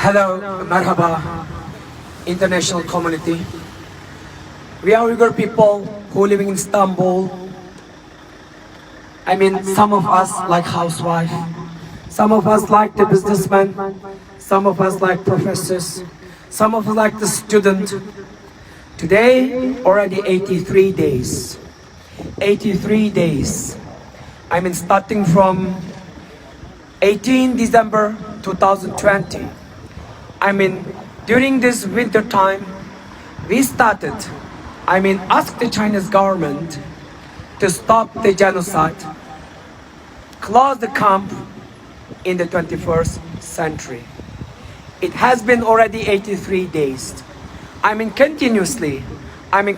Hello, marhaba, international community. We are Uyghur people who live in Istanbul. I mean, some of us like housewife, some of us like the businessman, some of us like professors, some of us like the student. Today, already 83 days. 83 days. I mean, starting from 18 December 2020. I mean, during this winter time, we started, ask the Chinese government to stop the genocide, close the camp in the 21st century. It has been already 83 days. Continuously,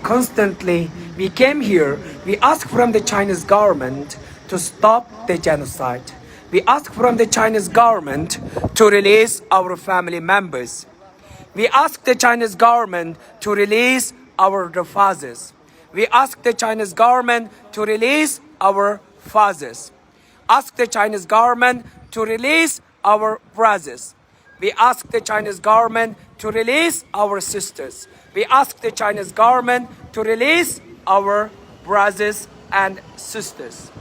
constantly, we came here, we asked from the Chinese government to stop the genocide. We ask from the Chinese government to release our family members. We ask the Chinese government to release our fathers. We ask the Chinese government to release our fathers. Ask the Chinese government to release our brothers. We ask the Chinese government to release our sisters. We ask the Chinese government to release our brothers and sisters.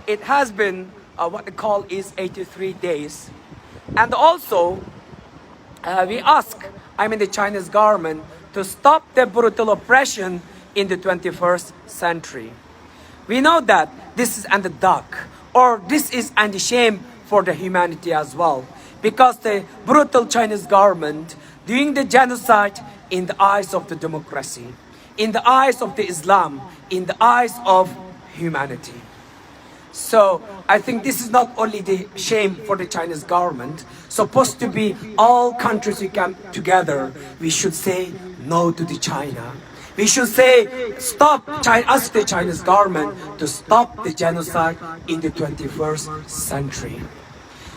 It has been what they call is 83 days. And also, we ask, the Chinese government to stop the brutal oppression in the 21st century. We know that this is under dark, or this is under shame for the humanity as well, because the brutal Chinese government doing the genocide in the eyes of the democracy, in the eyes of the Islam, in the eyes of humanity. So I think this is not only the shame for the Chinese government, supposed to be all countries we come together, we should say no to the China. We should say ask the Chinese government to stop the genocide in the 21st century.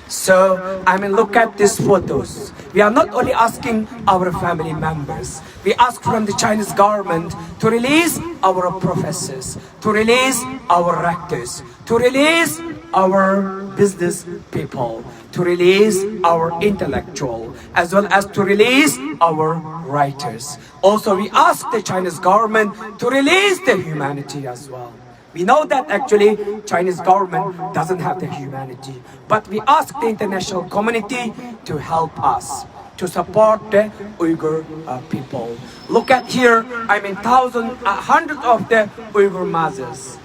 So, look at these photos. We are not only asking our family members, we ask from the Chinese government to release our professors, to release our rectors, to release our business people, to release our intellectual, as well as to release our writers. Also, we ask the Chinese government to release the humanity as well. We know that actually Chinese government doesn't have the humanity, but we ask the international community to help us, to support the Uyghur people. Look at here, hundreds of the Uyghur mothers.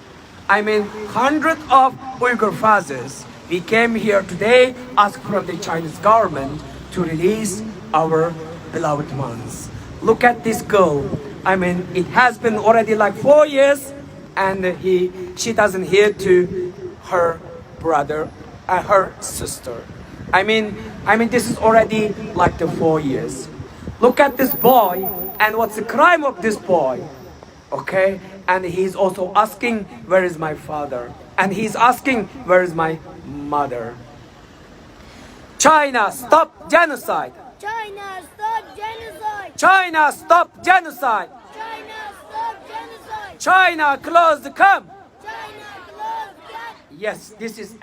Hundreds of Uyghur fathers. We came here today, ask from the Chinese government to release our beloved ones. Look at this girl. It has been already like 4 years, and she doesn't hear to her brother, her sister. This is already like the 4 years. Look at this boy, and what's the crime of this boy? Okay, and he's also asking, where is my father? And he's asking, where is my mother? China, stop genocide! China, stop genocide! China, stop genocide! China, stop genocide! China, close the camp! China, close the camp! Yes, this is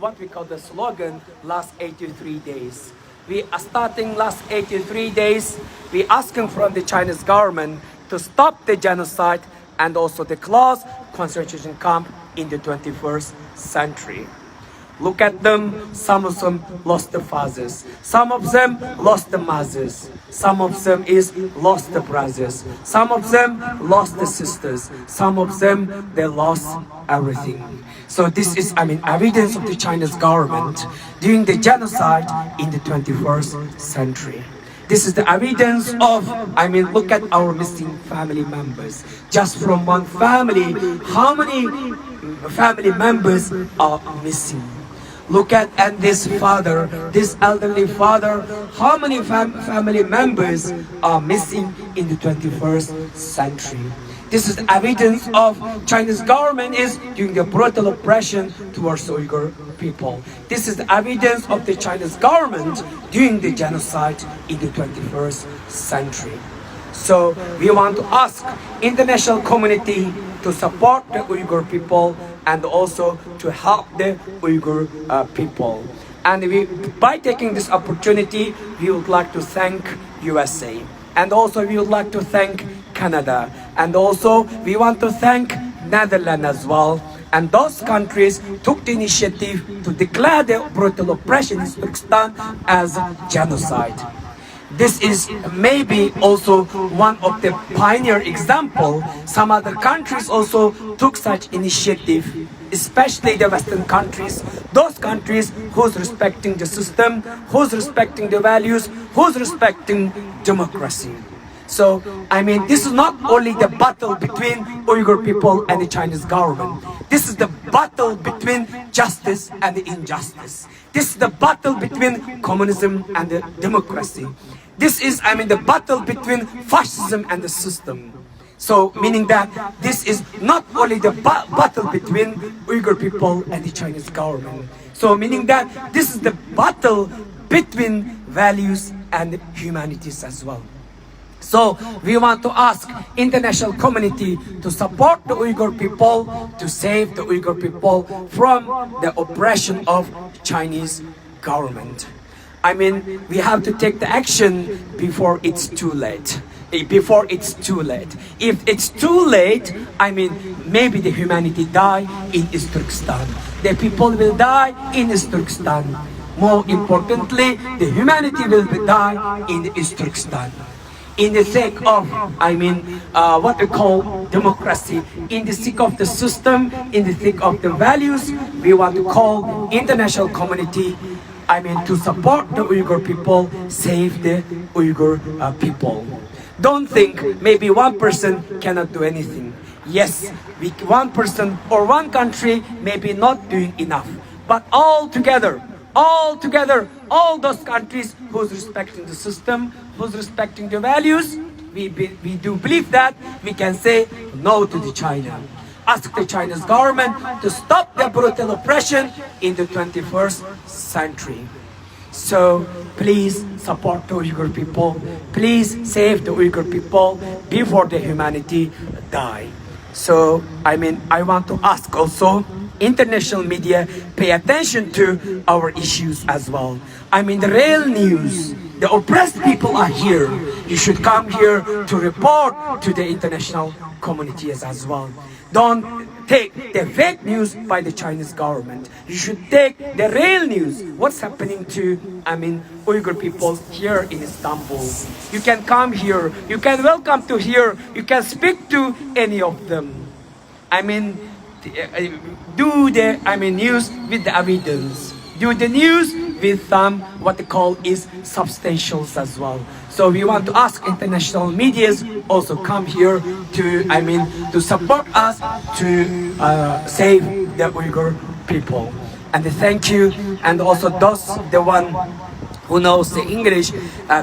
what we call the slogan, last 83 days. We are starting last 83 days. We asking from the Chinese government to stop the genocide and also the close concentration camp in the 21st century. Look at them, some of them lost the fathers, some of them lost the mothers, some of them lost the brothers, some of them lost the sisters, some of them they lost everything. So this is evidence of the Chinese government doing the genocide in the 21st century. This is the evidence of, look at our missing family members. Just from one family, how many family members are missing? Look at this father, this elderly father, how many family members are missing in the 21st century? This is evidence of Chinese government is doing the brutal oppression towards Uyghur people. This is evidence of the Chinese government doing the genocide in the 21st century. So we want to ask international community to support the Uyghur people and also to help the Uyghur people. And by taking this opportunity, we would like to thank USA. And also we would like to thank Canada. And also we want to thank Netherlands as well. And those countries took the initiative to declare the brutal oppression in Turkestan as genocide. This is maybe also one of the pioneer example. Some other countries also took such initiative, especially the Western countries, those countries who's respecting the system, who's respecting the values, who's respecting democracy. So, I mean, this is not only the battle between Uyghur people and the Chinese government. This is the battle between justice and the injustice. This is the battle between communism and the democracy. This is, I mean, the battle between fascism and the system. So, meaning that this is not only the battle between Uyghur people and the Chinese government. So, meaning that this is the battle between values and humanities as well. So we want to ask international community to support the Uyghur people, to save the Uyghur people from the oppression of Chinese government. I mean, we have to take the action before it's too late. Before it's too late. If it's too late, I mean, maybe the humanity die in East Turkestan. The people will die in East Turkestan. More importantly, the humanity will die in East Turkestan. In the sake of, I mean, what we call democracy, in the sake of the system, in the sake of the values, we want to call international community, I mean, to support the Uyghur people, save the Uyghur people. Don't think maybe one person cannot do anything. Yes, one person or one country may be not doing enough, but all together, all those countries who's respecting the system, who's respecting the values, we do believe that we can say no to the China. Ask the Chinese government to stop the brutal oppression in the 21st century. So please support the Uyghur people. Please save the Uyghur people before the humanity die. So, I mean, I want to ask also international media pay attention to our issues as well. I mean, the real news, the oppressed people are here. You should come here to report to the international community as well. Don't take the fake news by the Chinese government. You should take the real news. What's happening to, I mean, Uyghur people here in Istanbul. You can come here. You can welcome to here. You can speak to any of them. I mean, do the, I mean, news with the evidence. Do the news with some, what they call is substantials as well. So we want to ask international medias also come here to, I mean, to support us to save the Uyghur people. And thank you. And also those, the one who knows the English,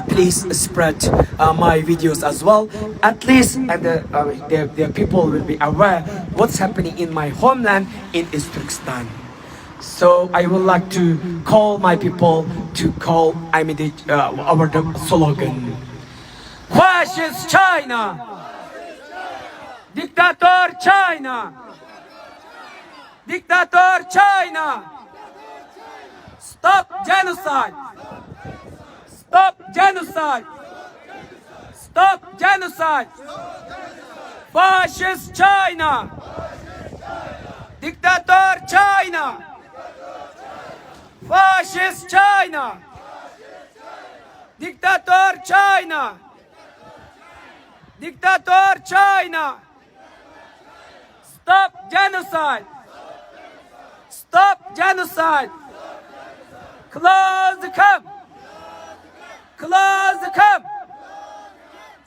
please spread my videos as well. At least and the people will be aware what's happening in my homeland in East Turkestan. So I would like to call my people to call, I mean, our slogan. Fascist China! Dictator China! Dictator China! Stop genocide! Stop genocide! Stop genocide! Fascist China! Dictator China! Fascist China! Dictator China! Dictator China! Stop genocide! Stop genocide! Close the camp! Close the camp!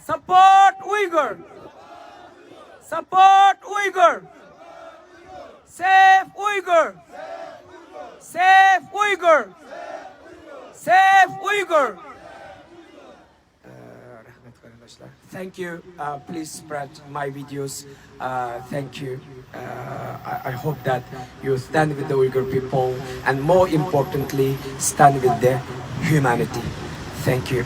Support Uyghur! Support Uyghur! Save Uyghur! Save Uyghur! Save Uyghur! Thank you. Please spread my videos. Thank you. I hope that you stand with the Uyghur people and more importantly, stand with the humanity. Thank you.